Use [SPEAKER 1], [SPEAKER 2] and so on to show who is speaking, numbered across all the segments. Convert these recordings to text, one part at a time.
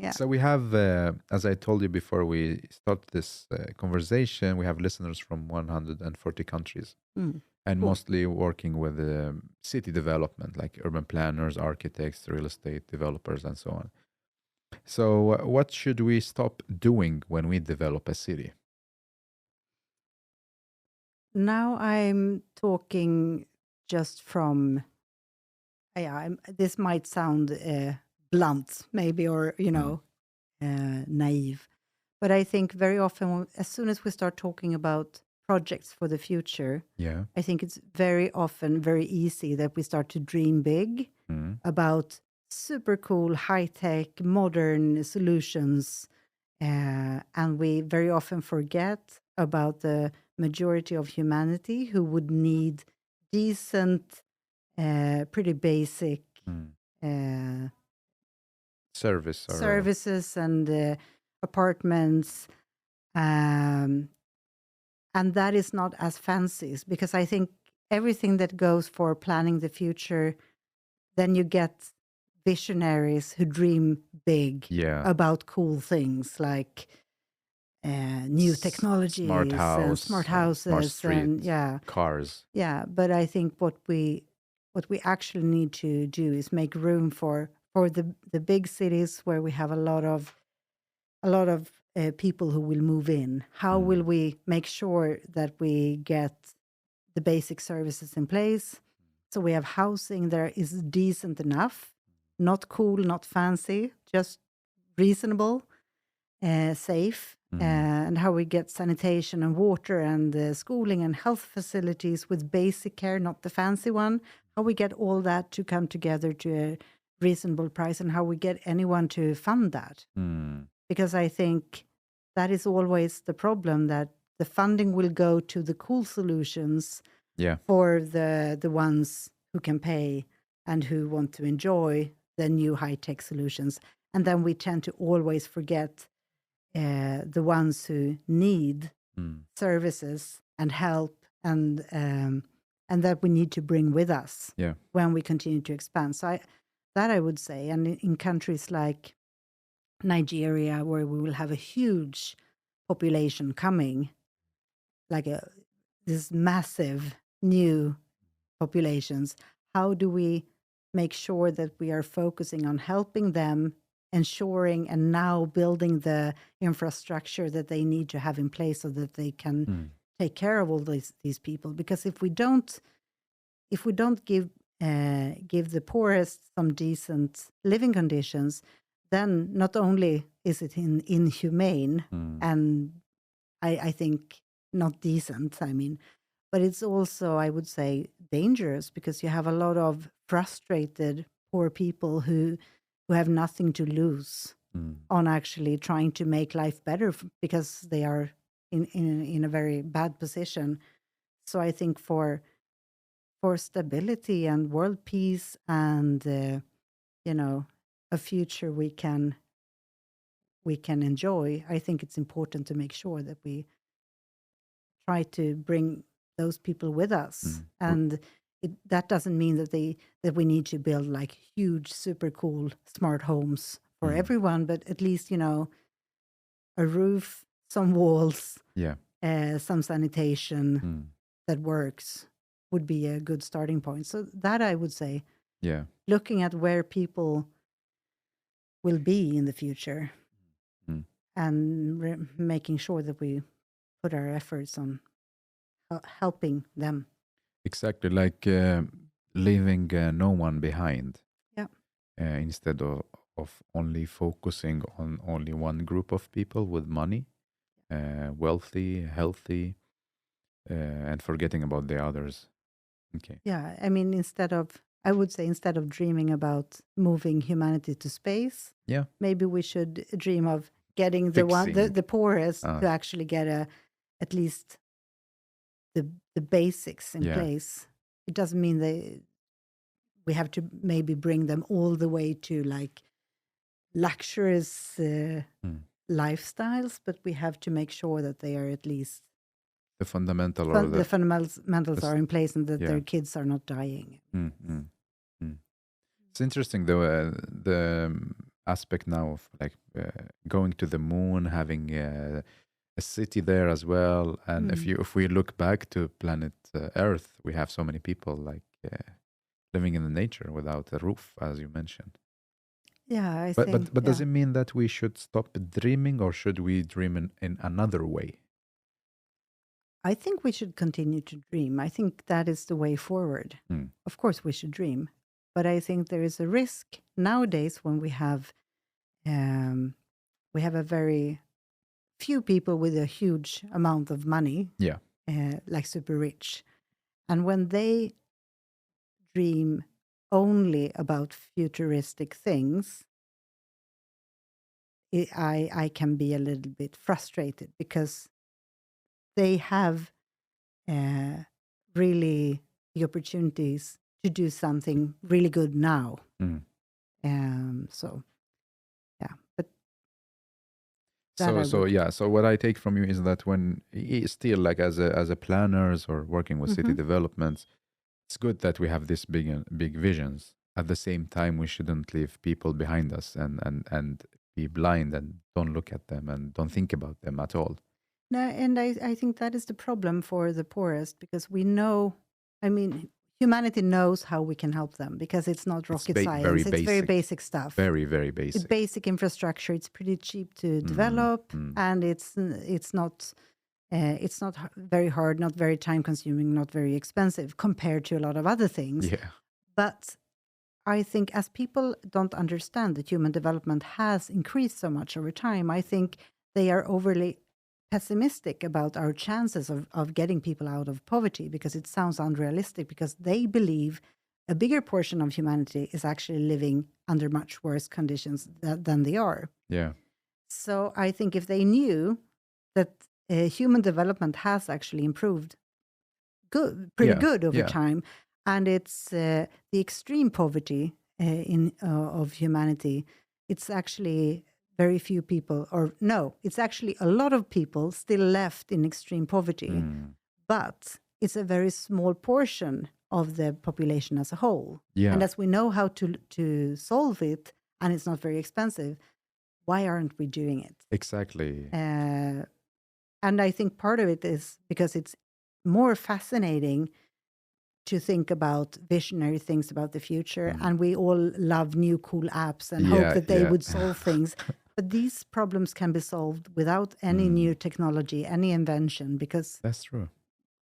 [SPEAKER 1] Yeah.
[SPEAKER 2] So we have, as I told you before we start this conversation, we have listeners from 140 countries and
[SPEAKER 1] Cool.
[SPEAKER 2] mostly working with city development, like urban planners, architects, real estate developers, and so on. So, what should we stop doing when we develop a city?
[SPEAKER 1] Now I'm talking just from, this might sound blunt, maybe, or,
[SPEAKER 2] Mm.
[SPEAKER 1] naive. But I think very often, as soon as we start talking about projects for the future,
[SPEAKER 2] Yeah.
[SPEAKER 1] I think it's very often very easy that we start to dream big
[SPEAKER 2] Mm.
[SPEAKER 1] about super cool, high tech, modern solutions. And we very often forget about the majority of humanity who would need decent, pretty basic
[SPEAKER 2] Mm.
[SPEAKER 1] uh,
[SPEAKER 2] Service or
[SPEAKER 1] services and apartments. Um, and that is not as fancy because I think everything that goes for planning the future, then you get visionaries who dream big
[SPEAKER 2] yeah,
[SPEAKER 1] about cool things like new
[SPEAKER 2] smart
[SPEAKER 1] technologies and smart
[SPEAKER 2] house, smart
[SPEAKER 1] houses
[SPEAKER 2] street,
[SPEAKER 1] and
[SPEAKER 2] cars.
[SPEAKER 1] but I think what we actually need to do is make room for the big cities where we have a lot of people who will move in. How
[SPEAKER 2] Mm.
[SPEAKER 1] will we make sure that we get the basic services in place so we have housing that is decent enough, not cool, not fancy, just reasonable, safe,
[SPEAKER 2] Mm.
[SPEAKER 1] and how we get sanitation and water and schooling and health facilities with basic care, not the fancy one. How we get all that to come together to a reasonable price, and how we get anyone to fund that.
[SPEAKER 2] Mm.
[SPEAKER 1] Because I think that is always the problem, that the funding will go to the cool solutions
[SPEAKER 2] Yeah.
[SPEAKER 1] for the ones who can pay and who want to enjoy the new high-tech solutions. And then we tend to always forget the ones who need
[SPEAKER 2] Mm.
[SPEAKER 1] services and help, and that we need to bring with us
[SPEAKER 2] Yeah.
[SPEAKER 1] when we continue to expand. So I would say, and in countries like Nigeria, where we will have a huge population coming, like this massive new populations, how do we make sure that we are focusing on helping them, ensuring and now building the infrastructure that they need to have in place so that they can
[SPEAKER 2] Mm.
[SPEAKER 1] take care of all these people? Because if we don't give the poorest some decent living conditions, then not only is it inhumane
[SPEAKER 2] Mm.
[SPEAKER 1] and I think not decent, I mean, but it's also, I would say, dangerous because you have a lot of frustrated poor people who have nothing to lose
[SPEAKER 2] Mm.
[SPEAKER 1] on actually trying to make life better because they are in a very bad position. So I think for stability and world peace and a future we can enjoy, I think it's important to make sure that we try to bring those people with us.
[SPEAKER 2] Mm.
[SPEAKER 1] And that doesn't mean that we need to build like huge, super cool smart homes for
[SPEAKER 2] Mm.
[SPEAKER 1] everyone, but at least a roof, some walls,
[SPEAKER 2] Yeah.
[SPEAKER 1] some sanitation
[SPEAKER 2] Mm.
[SPEAKER 1] that works would be a good starting point. So that I would say,
[SPEAKER 2] Yeah.
[SPEAKER 1] looking at where people will be in the future
[SPEAKER 2] Mm.
[SPEAKER 1] and making sure that we put our efforts on helping them.
[SPEAKER 2] Exactly. Like leaving no one behind.
[SPEAKER 1] Yeah.
[SPEAKER 2] Instead of only focusing on only one group of people with money, wealthy, healthy, and forgetting about the others. Okay.
[SPEAKER 1] Yeah, I mean, I would say instead of dreaming about moving humanity to space,
[SPEAKER 2] Yeah.
[SPEAKER 1] maybe we should dream of getting
[SPEAKER 2] Fixing.
[SPEAKER 1] the poorest
[SPEAKER 2] Uh,
[SPEAKER 1] to actually get at least the basics in
[SPEAKER 2] yeah.
[SPEAKER 1] place. It doesn't mean we have to maybe bring them all the way to like luxurious
[SPEAKER 2] Mm.
[SPEAKER 1] lifestyles, but we have to make sure that they are at least
[SPEAKER 2] The fundamental or
[SPEAKER 1] the fundamentals
[SPEAKER 2] the
[SPEAKER 1] are in place and that
[SPEAKER 2] yeah.
[SPEAKER 1] their kids are not dying.
[SPEAKER 2] Mm. Mm. Mm. It's interesting though. aspect now of like going to the moon, having a city there as well. And
[SPEAKER 1] Mm.
[SPEAKER 2] if we look back to planet Earth, we have so many people like living in the nature without a roof, as you mentioned.
[SPEAKER 1] Yeah, I
[SPEAKER 2] But
[SPEAKER 1] think,
[SPEAKER 2] does it mean that we should stop dreaming, or should we dream in another way?
[SPEAKER 1] I think we should continue to dream. I think that is the way forward.
[SPEAKER 2] Mm.
[SPEAKER 1] Of course, we should dream, but I think there is a risk nowadays when we have a very few people with a huge amount of money,
[SPEAKER 2] Yeah.
[SPEAKER 1] like super rich, and when they dream only about futuristic things, I can be a little bit frustrated because they have really the opportunities to do something really good now.
[SPEAKER 2] Mm.
[SPEAKER 1] So yeah, but that I
[SPEAKER 2] So
[SPEAKER 1] would.
[SPEAKER 2] yeah. So what I take from you is that when still like as a planners or working with city
[SPEAKER 1] Mhm.
[SPEAKER 2] developments, it's good that we have this big visions. At the same time, we shouldn't leave people behind us and be blind and don't look at them and don't think about them at all.
[SPEAKER 1] No, and I think that is the problem for the poorest because we know, I mean, humanity knows how we can help them because it's not
[SPEAKER 2] It's
[SPEAKER 1] rocket
[SPEAKER 2] very
[SPEAKER 1] science. It's very
[SPEAKER 2] basic,
[SPEAKER 1] basic stuff.
[SPEAKER 2] very
[SPEAKER 1] It's
[SPEAKER 2] basic.
[SPEAKER 1] basic infrastructure. It's pretty cheap to
[SPEAKER 2] Mm,
[SPEAKER 1] develop,
[SPEAKER 2] mm.
[SPEAKER 1] and it's not very hard, not very time consuming, not very expensive compared to a lot of other things.
[SPEAKER 2] Yeah,
[SPEAKER 1] But I think as people don't understand that human development has increased so much over time, I think they are overly pessimistic about our chances of getting people out of poverty because it sounds unrealistic because they believe a bigger portion of humanity is actually living under much worse conditions than they are.
[SPEAKER 2] yeah,
[SPEAKER 1] So I think if they knew that human development has actually improved pretty
[SPEAKER 2] yeah,
[SPEAKER 1] good over
[SPEAKER 2] yeah.
[SPEAKER 1] time, and it's the extreme poverty of humanity. It's actually very few people, or no, it's actually a lot of people still left in extreme poverty,
[SPEAKER 2] Mm.
[SPEAKER 1] but it's a very small portion of the population as a whole. And
[SPEAKER 2] Yeah,
[SPEAKER 1] as we know how to solve it, and it's not very expensive, why aren't we doing it?
[SPEAKER 2] exactly.
[SPEAKER 1] And I think part of it is because it's more fascinating to think about visionary things about the future.
[SPEAKER 2] Mm.
[SPEAKER 1] And we all love new cool apps and hope
[SPEAKER 2] Yeah,
[SPEAKER 1] that they
[SPEAKER 2] yeah.
[SPEAKER 1] would solve things. But these problems can be solved without any new technology, any invention, because
[SPEAKER 2] That's true.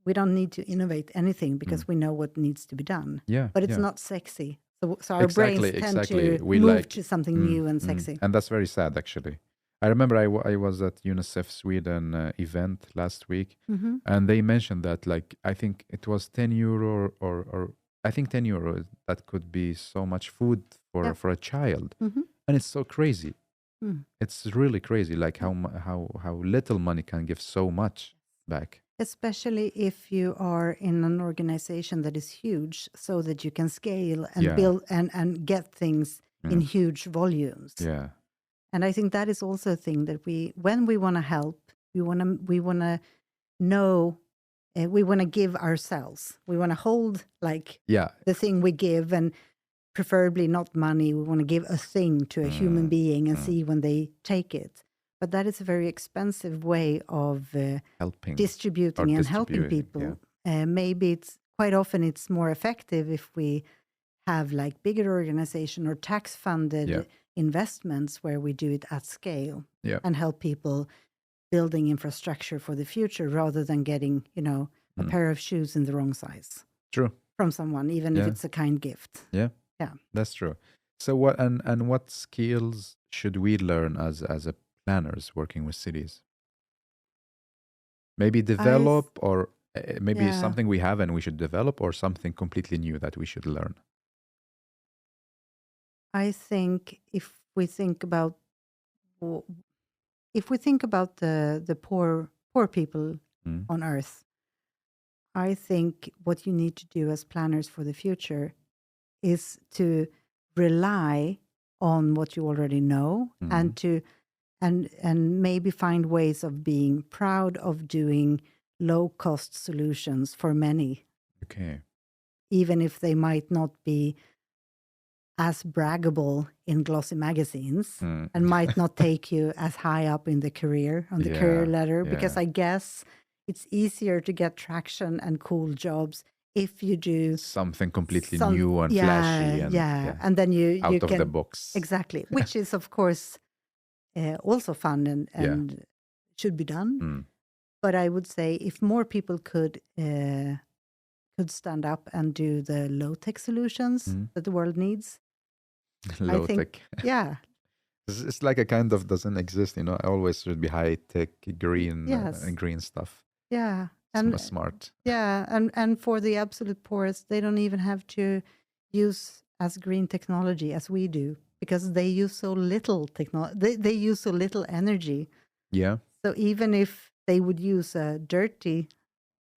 [SPEAKER 1] we don't need to innovate anything
[SPEAKER 2] Mm.
[SPEAKER 1] because we know what needs to be done.
[SPEAKER 2] Yeah,
[SPEAKER 1] But it's
[SPEAKER 2] yeah.
[SPEAKER 1] not sexy. So our brains tend to
[SPEAKER 2] We
[SPEAKER 1] move
[SPEAKER 2] like
[SPEAKER 1] to something new and sexy.
[SPEAKER 2] and that's very sad actually. I remember I was at UNICEF Sweden event last week,
[SPEAKER 1] Hmm.
[SPEAKER 2] and they mentioned that like I think it was 10 euro or I think 10 euro that could be so much food
[SPEAKER 1] Yeah.
[SPEAKER 2] for a child,
[SPEAKER 1] Hmm.
[SPEAKER 2] and it's so crazy.
[SPEAKER 1] Mm.
[SPEAKER 2] It's really crazy, like how little money can give so much back.
[SPEAKER 1] Especially if you are in an organization that is huge, so that you can scale and
[SPEAKER 2] Yeah.
[SPEAKER 1] build and get things in
[SPEAKER 2] Mm.
[SPEAKER 1] huge volumes.
[SPEAKER 2] Yeah.
[SPEAKER 1] And I think that is also a thing that when we want to help, we want to know, we want to give ourselves. We want to hold like
[SPEAKER 2] Yeah.
[SPEAKER 1] the thing we give, and preferably not money. We want to give a thing to a human being and see when they take it. But that is a very expensive way of
[SPEAKER 2] Helping
[SPEAKER 1] distributing
[SPEAKER 2] or
[SPEAKER 1] and helping
[SPEAKER 2] distributing,
[SPEAKER 1] people. Maybe it's quite often it's more effective if we have like bigger organization or tax funded
[SPEAKER 2] Yeah.
[SPEAKER 1] investments where we do it at scale
[SPEAKER 2] Yeah.
[SPEAKER 1] and help people building infrastructure for the future rather than getting, a pair of shoes in the wrong size
[SPEAKER 2] True.
[SPEAKER 1] from someone, even if
[SPEAKER 2] Yeah.
[SPEAKER 1] it's a kind gift.
[SPEAKER 2] Yeah.
[SPEAKER 1] Yeah.
[SPEAKER 2] That's true. So what and what skills should we learn as a planners working with cities? Maybe develop, or maybe
[SPEAKER 1] Yeah.
[SPEAKER 2] something we have and we should develop, or something completely new that we should learn.
[SPEAKER 1] I think if we think about the poor people
[SPEAKER 2] Mm.
[SPEAKER 1] on earth, I think what you need to do as planners for the future is to rely on what you already know and to and maybe find ways of being proud of doing low cost solutions for many,
[SPEAKER 2] Okay.
[SPEAKER 1] even if they might not be as braggable in glossy magazines
[SPEAKER 2] Mm.
[SPEAKER 1] and might not take you as high up in the career, on the career
[SPEAKER 2] Yeah,
[SPEAKER 1] ladder, because
[SPEAKER 2] yeah.
[SPEAKER 1] I guess it's easier to get traction and cool jobs if you do
[SPEAKER 2] Something completely
[SPEAKER 1] some,
[SPEAKER 2] new and
[SPEAKER 1] yeah,
[SPEAKER 2] flashy and
[SPEAKER 1] yeah.
[SPEAKER 2] yeah,
[SPEAKER 1] And then you
[SPEAKER 2] out of the
[SPEAKER 1] can,
[SPEAKER 2] box.
[SPEAKER 1] exactly, which is, of course, also fun
[SPEAKER 2] Yeah.
[SPEAKER 1] and should be done.
[SPEAKER 2] Mm.
[SPEAKER 1] But I would say if more people could stand up and do the low-tech solutions
[SPEAKER 2] Mm.
[SPEAKER 1] that the world needs, I
[SPEAKER 2] Low
[SPEAKER 1] think,
[SPEAKER 2] tech.
[SPEAKER 1] yeah,
[SPEAKER 2] It's like a kind of doesn't exist, you know. Always should be high tech,
[SPEAKER 1] yes,
[SPEAKER 2] green stuff.
[SPEAKER 1] yeah, and
[SPEAKER 2] Smart.
[SPEAKER 1] yeah, and for the absolute poorest, they don't even have to use as green technology as we do because they use so little technology. They use so little energy.
[SPEAKER 2] Yeah.
[SPEAKER 1] So even if they would use a dirty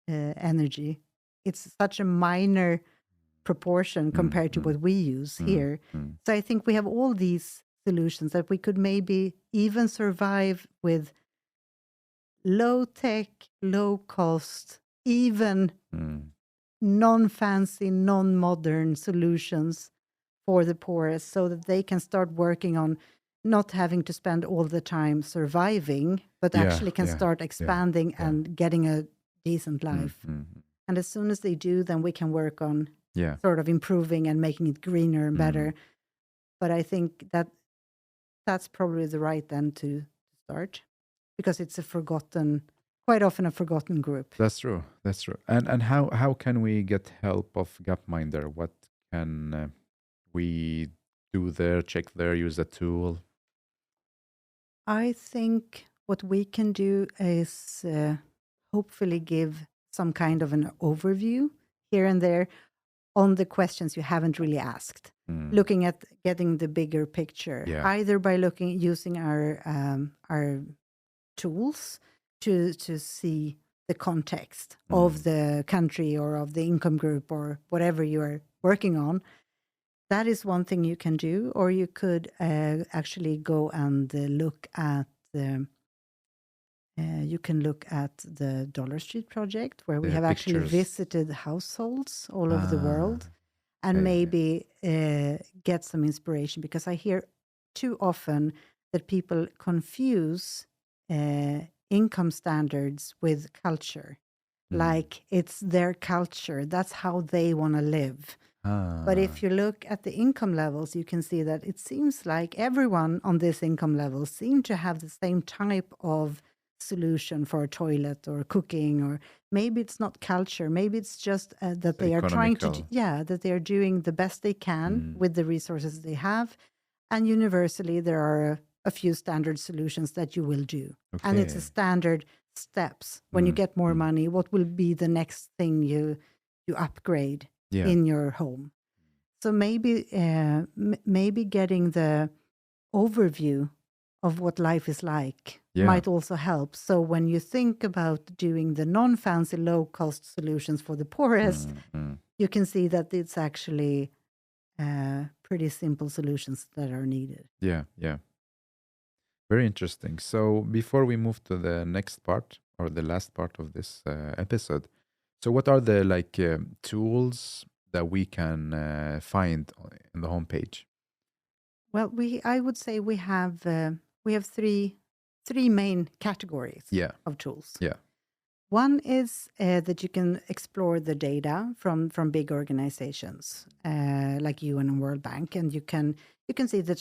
[SPEAKER 1] energy, it's such a minor proportion
[SPEAKER 2] Mm,
[SPEAKER 1] compared to
[SPEAKER 2] mm,
[SPEAKER 1] what we use
[SPEAKER 2] mm,
[SPEAKER 1] here.
[SPEAKER 2] mm.
[SPEAKER 1] So I think we have all these solutions that we could maybe even survive with low tech, low cost, even
[SPEAKER 2] Mm.
[SPEAKER 1] non-fancy, non-modern solutions for the poorest so that they can start working on not having to spend all the time surviving, but
[SPEAKER 2] Yeah,
[SPEAKER 1] actually can
[SPEAKER 2] yeah,
[SPEAKER 1] start
[SPEAKER 2] yeah,
[SPEAKER 1] expanding
[SPEAKER 2] yeah.
[SPEAKER 1] and getting a decent
[SPEAKER 2] Mm,
[SPEAKER 1] life.
[SPEAKER 2] mm,
[SPEAKER 1] And as soon as they do, then we can work on
[SPEAKER 2] yeah.
[SPEAKER 1] sort of improving and making it greener and
[SPEAKER 2] Mm.
[SPEAKER 1] better. But I think that that's probably the right end to start because it's a forgotten, quite often a forgotten group.
[SPEAKER 2] That's true. That's true. And how can we get help of Gapminder? What can we do there? Check there. Use a tool.
[SPEAKER 1] I think what we can do is hopefully give some kind of an overview here and there on the questions you haven't really asked.
[SPEAKER 2] Mm.
[SPEAKER 1] Looking at getting the bigger picture,
[SPEAKER 2] Yeah.
[SPEAKER 1] either by using our tools to see the context of the country or of the income group or whatever you are working on. That is one thing you can do, or you could actually go and look at the. You can look at the Dollar Street project, where we
[SPEAKER 2] The
[SPEAKER 1] have actually
[SPEAKER 2] pictures.
[SPEAKER 1] visited households all over the world, and
[SPEAKER 2] yeah, yeah, yeah.
[SPEAKER 1] maybe get some inspiration. Because I hear too often that people confuse income standards with culture. Like it's their culture, that's how they want to live. But if you look at the income levels, you can see that it seems like everyone on this income level seem to have the same type of solution for a toilet or cooking, or maybe it's not culture, maybe it's just that they are trying to,
[SPEAKER 2] economical.
[SPEAKER 1] that they are doing the best they can with the resources they have. And universally, there are a few standard solutions that you will do. And it's a
[SPEAKER 2] Okay.
[SPEAKER 1] standard steps. When you get more money, what will be the next thing you upgrade
[SPEAKER 2] Yeah.
[SPEAKER 1] in your home? So maybe maybe getting the overview of what life is like
[SPEAKER 2] Yeah.
[SPEAKER 1] might also help. So when you think about doing the non-fancy, low-cost solutions for the poorest, you can see that it's actually pretty simple solutions that are needed.
[SPEAKER 2] Yeah. Yeah. Very interesting. So before we move to the next part or the last part of this episode, so what are the tools that we can find in the homepage?
[SPEAKER 1] Well, I would say we have three main categories
[SPEAKER 2] Yeah.
[SPEAKER 1] of tools.
[SPEAKER 2] Yeah.
[SPEAKER 1] One is that you can explore the data from big organizations like UN and World Bank, and you can see the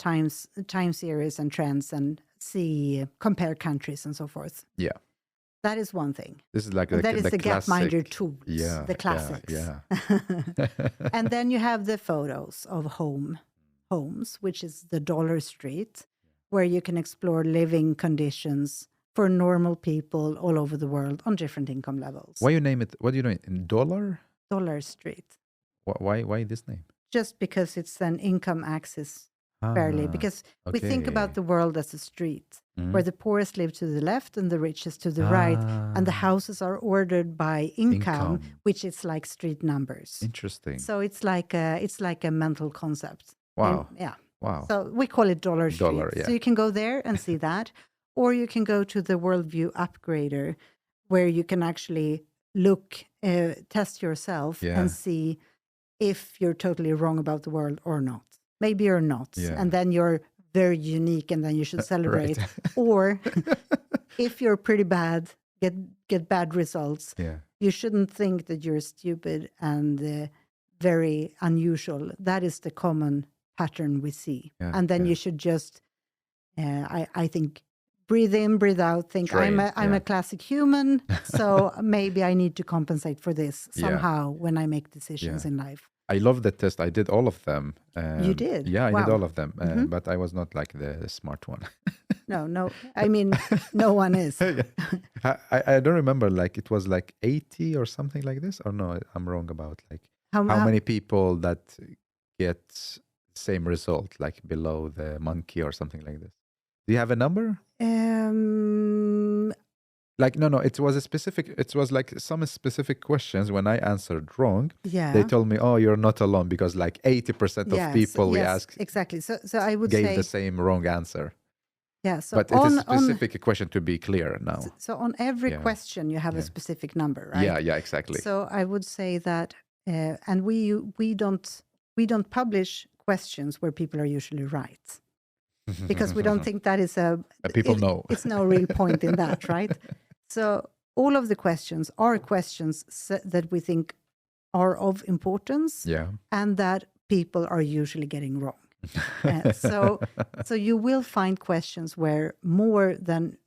[SPEAKER 1] time series and trends and compare countries and so forth.
[SPEAKER 2] Yeah.
[SPEAKER 1] That is one thing.
[SPEAKER 2] This is like
[SPEAKER 1] And that is the
[SPEAKER 2] classic.
[SPEAKER 1] Gapminder tools,
[SPEAKER 2] Yeah.
[SPEAKER 1] the classics.
[SPEAKER 2] Yeah.
[SPEAKER 1] And then you have the photos of homes, which is the Dollar Street, where you can explore living conditions for normal people all over the world on different income levels.
[SPEAKER 2] Why you name it? What do you name it? In Dollar?
[SPEAKER 1] Dollar Street.
[SPEAKER 2] Why this name?
[SPEAKER 1] Just because it's an income axis fairly, because we think about the world as a street where the poorest live to the left and the richest to the right, and the houses are ordered by income, which is like street numbers.
[SPEAKER 2] Interesting.
[SPEAKER 1] So it's like a mental concept.
[SPEAKER 2] Wow.
[SPEAKER 1] Yeah.
[SPEAKER 2] Wow.
[SPEAKER 1] So we call it Dollar Street.
[SPEAKER 2] Dollar, yeah.
[SPEAKER 1] So you can go there and see that, or you can go to the Worldview Upgrader, where you can actually look, test yourself,
[SPEAKER 2] Yeah.
[SPEAKER 1] and see if you're totally wrong about the world or not. maybe you're not.
[SPEAKER 2] Yeah.
[SPEAKER 1] And then you're very unique and then you should celebrate.
[SPEAKER 2] Right.
[SPEAKER 1] Or if you're pretty bad, get bad results,
[SPEAKER 2] Yeah.
[SPEAKER 1] you shouldn't think that you're stupid and very unusual. That is the common pattern we see.
[SPEAKER 2] Yeah,
[SPEAKER 1] And then
[SPEAKER 2] yeah.
[SPEAKER 1] you should just, I think, breathe in, breathe out, think I'm
[SPEAKER 2] Yeah.
[SPEAKER 1] a classic human, so maybe I need to compensate for this
[SPEAKER 2] Yeah.
[SPEAKER 1] somehow when I make decisions
[SPEAKER 2] Yeah.
[SPEAKER 1] in life.
[SPEAKER 2] I love the test. I did all of them.
[SPEAKER 1] You did?
[SPEAKER 2] Yeah, I did
[SPEAKER 1] Wow.
[SPEAKER 2] all of them.
[SPEAKER 1] Mhm.
[SPEAKER 2] But I was not like the smart one.
[SPEAKER 1] No. I mean, no one is.
[SPEAKER 2] Yeah. I don't remember, like it was like 80 or something like this. Or no, I'm wrong about like how many people that get same result, like below the monkey or something like this. Do you have a number? Like, no, it was it was like some specific questions. When I answered wrong,
[SPEAKER 1] Yeah.
[SPEAKER 2] they told me, oh, you're not alone, because like 80% of people we asked
[SPEAKER 1] exactly. So I would
[SPEAKER 2] gave
[SPEAKER 1] say
[SPEAKER 2] the same wrong answer.
[SPEAKER 1] Yeah. So
[SPEAKER 2] But it is specific question to be clear now.
[SPEAKER 1] So on every question you have a specific number, right?
[SPEAKER 2] Yeah, exactly.
[SPEAKER 1] So I would say that, and we don't publish questions where people are usually right, because we don't think that is
[SPEAKER 2] people know.
[SPEAKER 1] It's no real point in that, right? So all of the questions are questions that we think are of importance, and that people are usually getting wrong. So you will find questions where more than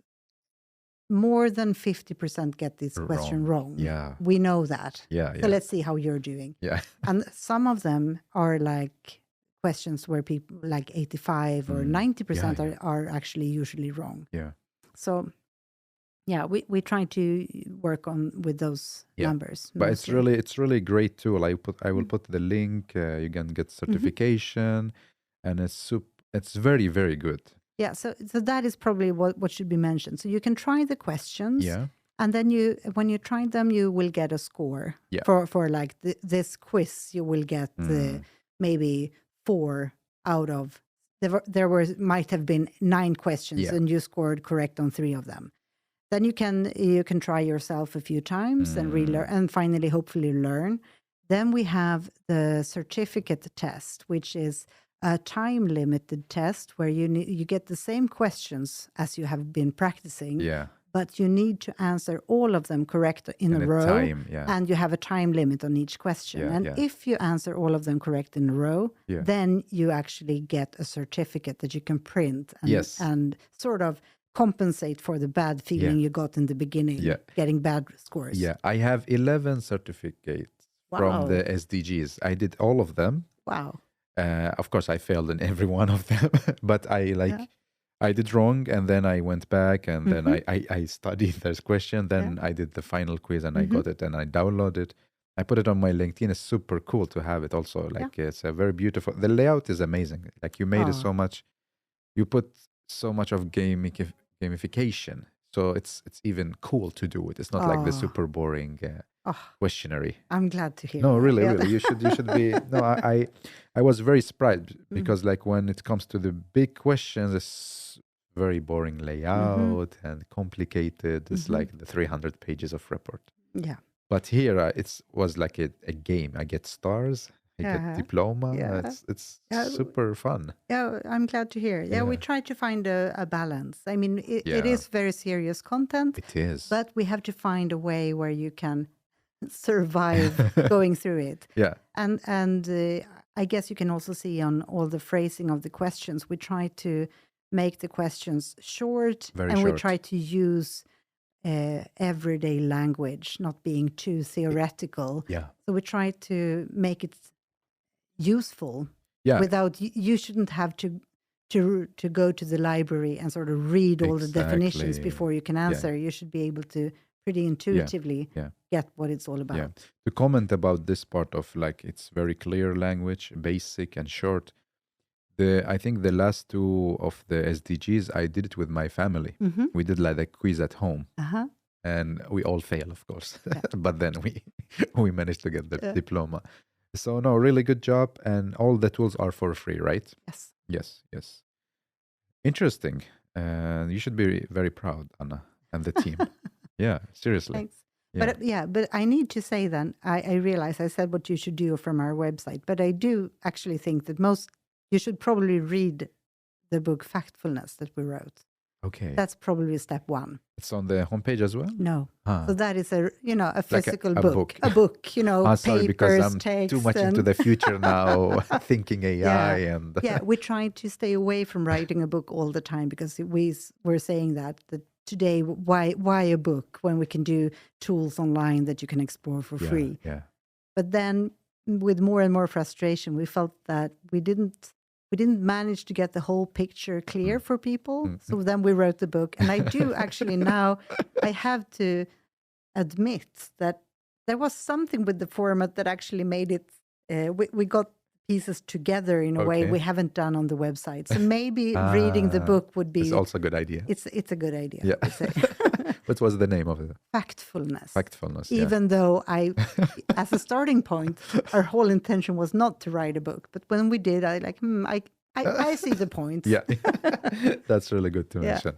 [SPEAKER 1] 50% get this question wrong.
[SPEAKER 2] Yeah,
[SPEAKER 1] we know that.
[SPEAKER 2] Yeah.
[SPEAKER 1] So let's see how you're doing.
[SPEAKER 2] Yeah.
[SPEAKER 1] And some of them are like questions where people like 85 or 90% are actually usually wrong.
[SPEAKER 2] Yeah.
[SPEAKER 1] So yeah, we try to work on with those numbers.
[SPEAKER 2] But
[SPEAKER 1] mostly.
[SPEAKER 2] it's really great tool. I will put the link. You can get certification, and it's very, very good.
[SPEAKER 1] Yeah, so that is probably what should be mentioned. So you can try the questions, and then when you try them, you will get a score. For like this quiz, you will get maybe 4 out of there might have been 9 questions, and you scored correct on 3 of them. Then you can try yourself a few times and relearn, and finally, hopefully, learn. Then we have the certificate test, which is a time-limited test where you get the same questions as you have been practicing, but you need to answer all of them correct in a row, and you have a time limit on each question. If you answer all of them correct in a row, then you actually get a certificate that you can print and sort of compensate for the bad feeling you got in the beginning, getting bad scores.
[SPEAKER 2] Yeah, I have 11 certificates from the SDGs. I did all of them.
[SPEAKER 1] Wow.
[SPEAKER 2] Of course, I failed in every one of them, but I did wrong, and then I went back, and then I studied this question. Then I did the final quiz, and I got it, and I downloaded it. I put it on my LinkedIn. It's super cool to have it also. Like it's a very beautiful. The layout is amazing. Like you made it so much. You put so much of gamification, so it's even cool to do it. It's not like the super boring questionnaire.
[SPEAKER 1] I'm glad to hear.
[SPEAKER 2] No,
[SPEAKER 1] that.
[SPEAKER 2] really, you should be. No, I was very surprised because like when it comes to the big questions, it's very boring layout and complicated. It's like the 300 pages of report.
[SPEAKER 1] Yeah.
[SPEAKER 2] But here it was like a game. I get stars. I get diploma. It's super fun.
[SPEAKER 1] Yeah, I'm glad to hear. Yeah, we try to find a balance. I mean, it is very serious content.
[SPEAKER 2] It is.
[SPEAKER 1] But we have to find a way where you can survive going through it.
[SPEAKER 2] Yeah.
[SPEAKER 1] And I guess you can also see on all the phrasing of the questions, we try to make the questions short.
[SPEAKER 2] Very
[SPEAKER 1] and
[SPEAKER 2] short.
[SPEAKER 1] we try to use everyday language, not being too theoretical.
[SPEAKER 2] Yeah.
[SPEAKER 1] So we try to make it useful without you shouldn't have to go to the library and sort of read all the definitions before you can answer. You should be able to pretty intuitively get what it's all about.
[SPEAKER 2] Yeah. To comment about this part of like it's very clear language, basic and short. I think the last 2 of the SDGs, I did it with my family. We did like a quiz at home. And we all fail, of course. But then we managed to get the diploma. So no, really good job. And all the tools are for free, right?
[SPEAKER 1] Yes.
[SPEAKER 2] Yes. Interesting. You should be very proud, Anna, and the team. Yeah, seriously.
[SPEAKER 1] Thanks. But I need to say then, I realize I said what you should do from our website, but I do actually think that most you should probably read the book Factfulness that we wrote.
[SPEAKER 2] Okay.
[SPEAKER 1] That's probably step one.
[SPEAKER 2] It's on the homepage as well?
[SPEAKER 1] No.
[SPEAKER 2] Ah.
[SPEAKER 1] So that is a
[SPEAKER 2] Like
[SPEAKER 1] physical
[SPEAKER 2] a
[SPEAKER 1] book.
[SPEAKER 2] book.
[SPEAKER 1] A book, you know,
[SPEAKER 2] Sorry, because
[SPEAKER 1] papers,
[SPEAKER 2] I'm
[SPEAKER 1] text.
[SPEAKER 2] too much into the future now, thinking AI and...
[SPEAKER 1] Yeah, we try to stay away from writing a book all the time because we were saying that today, why a book when we can do tools online that you can explore for free?
[SPEAKER 2] Yeah.
[SPEAKER 1] But then with more and more frustration, we felt that we didn't manage to get the whole picture clear for people. So then we wrote the book. And I do actually now, I have to admit that there was something with the format that actually made it, we got pieces together in a way we haven't done on the website. So maybe reading the book would be...
[SPEAKER 2] It's also a good idea.
[SPEAKER 1] It's a good idea.
[SPEAKER 2] Yeah. What was the name of it?
[SPEAKER 1] Factfulness.
[SPEAKER 2] Factfulness,
[SPEAKER 1] Even though as a starting point, our whole intention was not to write a book. But when we did, I see the point.
[SPEAKER 2] Yeah, that's really good to mention.